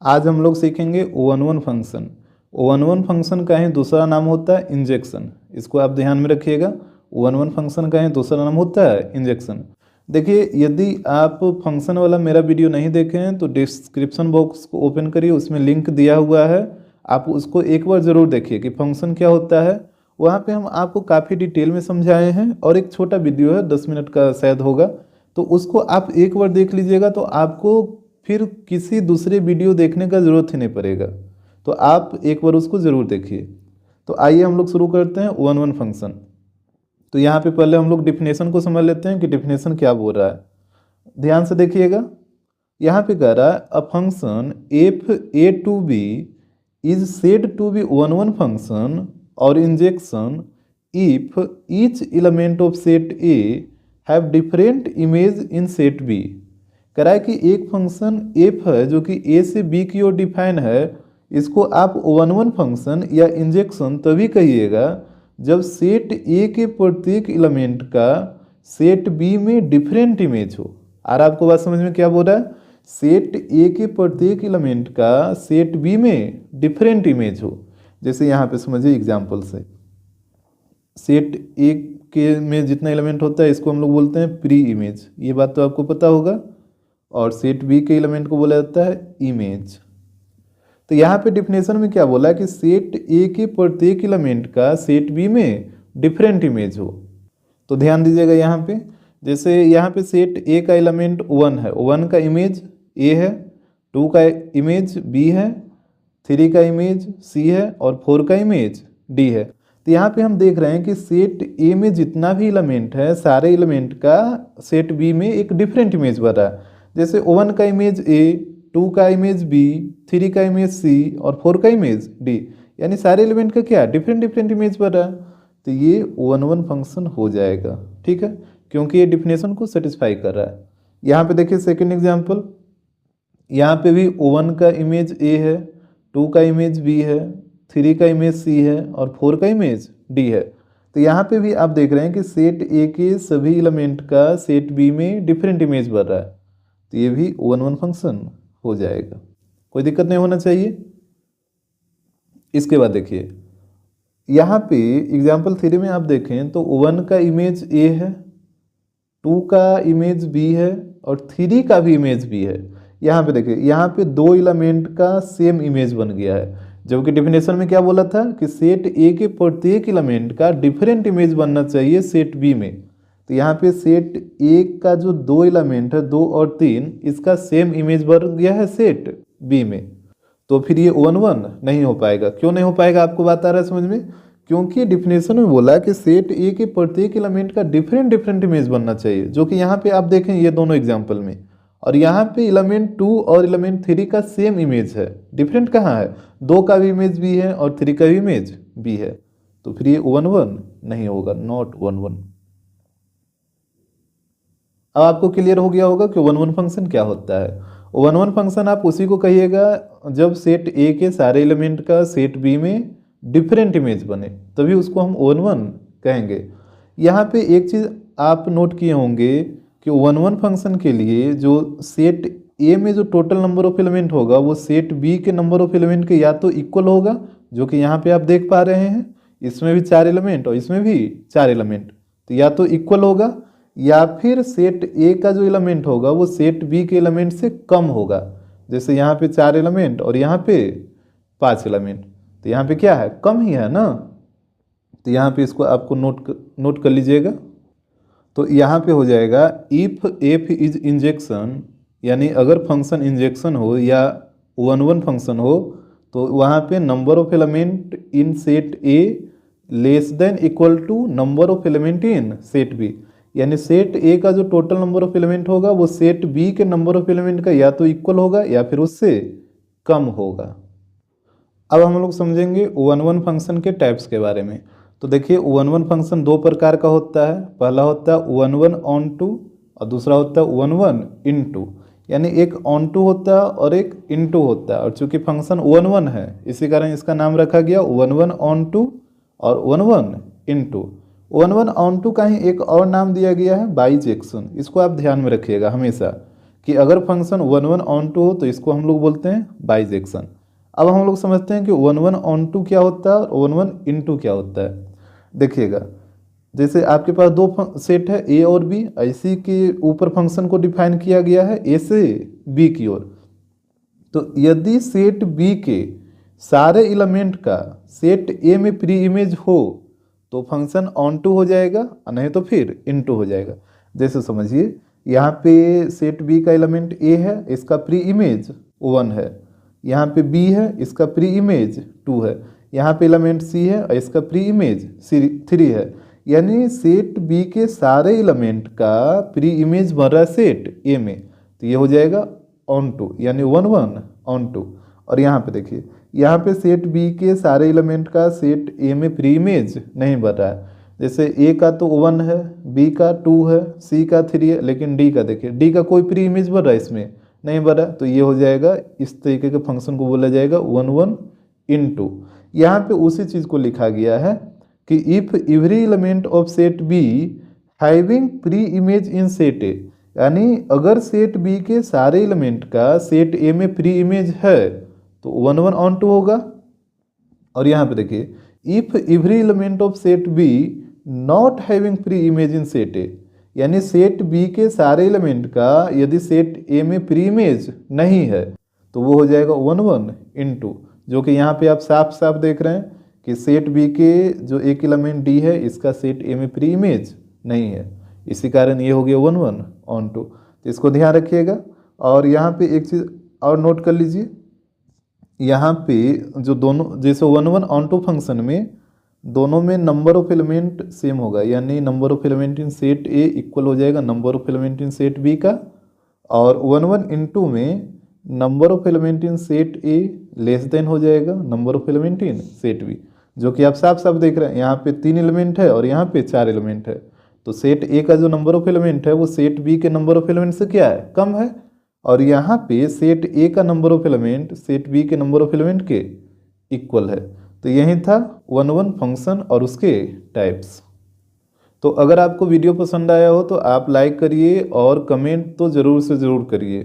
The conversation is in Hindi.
आज हम लोग सीखेंगे O11 फंक्शन। O11 फंक्शन का ही दूसरा नाम होता है इंजेक्शन। इसको आप ध्यान में रखिएगा। O11 फंक्शन का ही दूसरा नाम होता है इंजेक्शन। देखिए, यदि आप फंक्शन वाला मेरा वीडियो नहीं देखे हैं तो डिस्क्रिप्शन बॉक्स को ओपन करिए, उसमें लिंक दिया हुआ है, आप उसको एक बार ज़रूर देखिए कि फंक्शन क्या होता है। वहाँ पे हम आपको काफ़ी डिटेल में समझाए हैं और एक छोटा वीडियो है 10 मिनट का शायद होगा, तो उसको आप एक बार देख लीजिएगा तो आपको फिर किसी दूसरे वीडियो देखने का ज़रूरत ही नहीं पड़ेगा। तो आप एक बार उसको ज़रूर देखिए। तो आइए हम लोग शुरू करते हैं O11 फंक्शन। तो यहाँ पे पहले हम लोग डिफिनेशन को समझ लेते हैं कि डिफिनेशन क्या बोल रहा है। ध्यान से देखिएगा, यहाँ पे कह रहा है a function F A to B is said to be O11 function or injection if each element of set A have different image in set B. कह रहा है कि एक फंक्शन एफ है जो कि ए से बी की ओर डिफाइन है, इसको आप O11 फंक्शन या इंजेक्शन तभी कहिएगा जब सेट ए के प्रत्येक एलिमेंट का सेट बी में डिफरेंट इमेज हो। और आपको बात समझ में क्या बोल रहा है? सेट ए के प्रत्येक एलिमेंट का सेट बी में डिफरेंट इमेज हो। जैसे यहाँ पे समझिए एग्जाम्पल से, सेट ए के में जितना एलिमेंट होता है इसको हम लोग बोलते हैं प्री इमेज, ये बात तो आपको पता होगा। और सेट बी के एलिमेंट को बोला जाता है इमेज। तो यहाँ पे डिफिनेशन में क्या बोला कि सेट ए के प्रत्येक एलिमेंट का सेट बी में डिफरेंट इमेज हो। तो ध्यान दीजिएगा यहाँ पे, जैसे यहाँ पे सेट ए का एलिमेंट 1 है, 1 का इमेज ए है, 2 का इमेज बी है, 3 का इमेज सी है और 4 का इमेज डी है। तो यहाँ पे हम देख रहे हैं कि सेट ए में जितना भी एलिमेंट है सारे एलिमेंट का सेट बी में एक डिफरेंट इमेज बन रहा है। जैसे 1 का इमेज ए, 2 का इमेज बी, 3 का इमेज सी और 4 का इमेज डी, यानी सारे एलिमेंट का क्या डिफरेंट डिफरेंट इमेज बन रहा है। तो ये O11 फंक्शन हो जाएगा, ठीक है, क्योंकि ये डिफिनेशन को सेटिस्फाई कर रहा है। यहाँ पे देखिए सेकेंड एग्जाम्पल, यहाँ पे भी O1 का इमेज ए है, 2 का इमेज बी है, 3 का इमेज सी है और 4 का इमेज डी है। तो यहाँ पे भी आप देख रहे हैं कि सेट ए के सभी एलिमेंट का सेट बी में डिफरेंट इमेज बन रहा है। तो ये भी O11 फंक्शन हो जाएगा, कोई दिक्कत नहीं होना चाहिए। इसके बाद देखिए यहाँ पे एग्जाम्पल 3 में आप देखें तो 1 का इमेज ए है, 2 का इमेज बी है और 3 का भी इमेज बी है। यहाँ पे देखिए, यहाँ पे दो एलिमेंट का सेम इमेज बन गया है, जबकि डिफिनेशन में क्या बोला था कि सेट ए के प्रत्येक एलिमेंट का डिफरेंट इमेज बनना चाहिए सेट बी में। तो यहाँ पे सेट ए का जो दो एलिमेंट है 2 और 3, इसका सेम इमेज बन गया है सेट बी में। तो फिर ये O11 नहीं हो पाएगा। क्यों नहीं हो पाएगा आपको बात आ रहा है समझ में? क्योंकि डिफिनेशन में बोला कि सेट ए के प्रत्येक एलिमेंट का डिफरेंट डिफरेंट इमेज बनना चाहिए, जो कि यहाँ पे आप देखें ये दोनों एग्जाम्पल में, और यहाँ पे एलिमेंट 2 और एलिमेंट 3 का सेम इमेज है। डिफरेंट कहाँ है? 2 का भी इमेज बी है और 3 का भी इमेज बी है। तो फिर ये O11 नहीं होगा, नॉट O11। अब आपको क्लियर हो गया होगा कि O11 फंक्शन क्या होता है। O11 फंक्शन आप उसी को कहिएगा जब सेट ए के सारे एलिमेंट का सेट बी में डिफरेंट इमेज बने, तभी उसको हम O11 कहेंगे। यहाँ पे एक चीज़ आप नोट किए होंगे कि O11 फंक्शन के लिए जो सेट ए में जो टोटल नंबर ऑफ एलिमेंट होगा वो सेट बी के नंबर ऑफ एलिमेंट के या तो इक्वल होगा, जो कि यहाँ पे आप देख पा रहे हैं, इसमें भी 4 एलिमेंट और इसमें भी 4 एलिमेंट, तो या तो इक्वल होगा या फिर सेट ए का जो एलिमेंट होगा वो सेट बी के एलिमेंट से कम होगा। जैसे यहाँ पे 4 एलिमेंट और यहाँ पे 5 एलिमेंट, तो यहाँ पे क्या है? कम ही है ना। तो यहाँ पे इसको आपको नोट कर लीजिएगा। तो यहाँ पे हो जाएगा इफ एफ इज इंजेक्शन, यानी अगर फंक्शन इंजेक्शन हो या O11 फंक्शन हो तो वहाँ पे number of element in set A less than equal to number of element in set B, यानी सेट ए का जो टोटल नंबर ऑफ एलिमेंट होगा वो सेट बी के नंबर ऑफ एलिमेंट का या तो इक्वल होगा या फिर उससे कम होगा। अब हम लोग समझेंगे O11 फंक्शन के टाइप्स के बारे में। तो देखिए O11 फंक्शन दो प्रकार का होता है। पहला होता है O11 ऑन टू और दूसरा होता है O11 इन टू, यानी एक ऑन टू होता है और एक इन टू होता है। और चूंकि फंक्शन O11 है इसी कारण इसका नाम रखा गया O11 ऑन टू और O11 in to. O11 on to का ही एक और नाम दिया गया है बाइजेक्शन। इसको आप ध्यान में रखिएगा हमेशा कि अगर फंक्शन 1 1 ऑन टू हो तो इसको हम लोग बोलते हैं बाइजेक्शन। अब हम लोग समझते हैं कि 1 1 ऑन टू क्या होता है और 1 1 इनटू क्या होता है। देखिएगा, जैसे आपके पास दो सेट है ए और बी, इसी के ऊपर फंक्शन को डिफाइन किया गया है ए से बी की ओर। तो यदि सेट बी के सारे एलिमेंट का सेट ए में प्री इमेज हो तो फंक्शन ऑन टू हो जाएगा, नहीं तो फिर इनटू हो जाएगा। जैसे समझिए, यहाँ पे सेट बी का एलिमेंट ए है, इसका प्री इमेज 1 है, यहाँ पे बी है, इसका प्री इमेज 2 है, यहाँ पे एलिमेंट सी है और इसका प्री इमेज 3 है। यानी सेट बी के सारे एलिमेंट का प्री इमेज बन रहा है सेट ए में, तो ये हो जाएगा ऑन टू, यानी 1 1 ऑन टू। और यहाँ पे देखिए, यहाँ पे सेट बी के सारे एलिमेंट का सेट ए में प्री इमेज नहीं बन रहा है। जैसे ए का तो 1 है, बी का 2 है, सी का 3 है, लेकिन डी का देखिए, डी का कोई प्री इमेज बन रहा है इसमें नहीं बन रहा, तो ये हो जाएगा, इस तरीके के फंक्शन को बोला जाएगा 1 1 इनटू। यहाँ पे उसी चीज़ को लिखा गया है कि if every element of set be having preimage in set A, यानी अगर सेट बी के सारे एलिमेंट का सेट ए में प्री इमेज है तो 1 1 ऑन टू होगा। और यहाँ पे देखिए, if every element of set B not having preimage in set A, यानी सेट बी के सारे एलिमेंट का यदि सेट ए में प्री इमेज नहीं है तो वो हो जाएगा 1 1 इनटू, जो कि यहाँ पे आप साफ साफ देख रहे हैं कि सेट बी के जो एक एलिमेंट डी है इसका सेट ए में प्री इमेज नहीं है, इसी कारण ये हो गया 1 1 ऑन टू। तो इसको ध्यान रखिएगा। और यहाँ पे एक चीज़ और नोट कर लीजिए, यहाँ पे जो दोनों, जैसे 1 1 ऑन टू फंक्शन में दोनों में नंबर ऑफ एलिमेंट सेम होगा, यानी number of element in set A equal हो जाएगा number of element in set B का। और 1 1 इनटू में number of element in set A less than हो जाएगा number of element in set B, जो कि आप साफ साफ देख रहे हैं, यहाँ पे 3 एलिमेंट है और यहाँ पे 4 एलिमेंट है। तो सेट ए का जो नंबर ऑफ एलिमेंट है वो सेट बी के नंबर ऑफ एलिमेंट से क्या है, कम है। और यहाँ पे सेट ए का number of element set B के नंबर ऑफ एलिमेंट के इक्वल है। तो यही था 1 1 फंक्शन और उसके टाइप्स। तो अगर आपको वीडियो पसंद आया हो तो आप लाइक करिए और कमेंट तो ज़रूर से ज़रूर करिए।